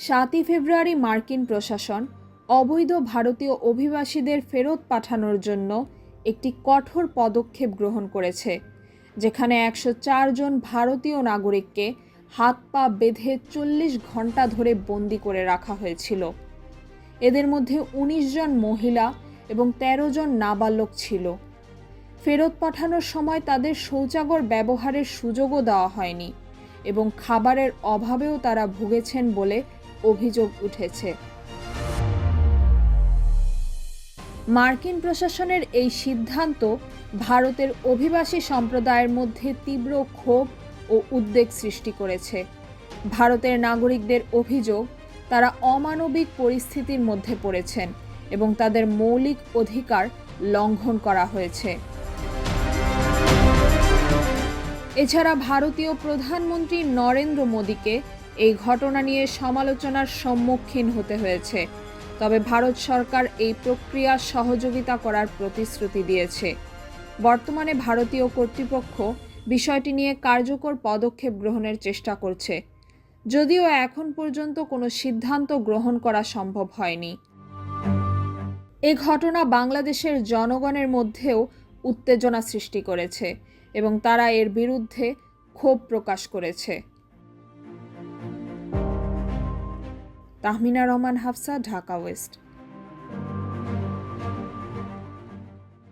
7ই ফেব্রুয়ারি মার্কিন প্রশাসন অবৈধ ভারতীয় অভিবাসীদের ফেরত পাঠানোর জন্য একটি কঠোর পদক্ষেপ গ্রহণ করেছে, যেখানে 104 জন ভারতীয় নাগরিককে হাত পা বেঁধে 40 ঘন্টা ধরে বন্দি করে রাখা হয়েছিল। এদের মধ্যে 19 জন মহিলা এবং 13 জন নাবালক ছিল। ফেরত পাঠানোর সময় তাদের শৌচাগার ব্যবহারের সুযোগও দেওয়া হয়নি এবং খাবারের অভাবেও তারা ভুগেছেন বলে অভিযোগ উঠেছে। মার্কিন প্রশাসনের এই সিদ্ধান্ত ভারতের অভিবাসী সম্প্রদায়ের মধ্যে তীব্র ক্ষোভ ও উদ্বেগ সৃষ্টি করেছে। ভারতের নাগরিকদের অভিযোগ, তারা অমানবিক পরিস্থিতির মধ্যে পড়েছেন এবং তাদের মৌলিক অধিকার লঙ্ঘন করা হয়েছে। এছাড়া ভারতীয় প্রধানমন্ত্রী নরেন্দ্র মোদীকে এই ঘটনা নিয়ে সমালোচনার সম্মুখীন হতে হয়েছে। তবে ভারত সরকার এই প্রক্রিয়া সহযোগিতা করার প্রতিশ্রুতি দিয়েছে। বর্তমানে ভারতীয় কর্তৃপক্ষ বিষয়টি নিয়ে কার্যকর পদক্ষেপ গ্রহণের চেষ্টা করছে, যদিও এখন পর্যন্ত কোনো সিদ্ধান্ত গ্রহণ করা সম্ভব হয়নি। এ ঘটনা বাংলাদেশের জনগণের মধ্যেও উত্তেজনা সৃষ্টি করেছে এবং তারা এর বিরুদ্ধে ক্ষোভ প্রকাশ করেছে। তাহমিনা রহমান, হাফসা, ঢাকা ওয়েস্ট।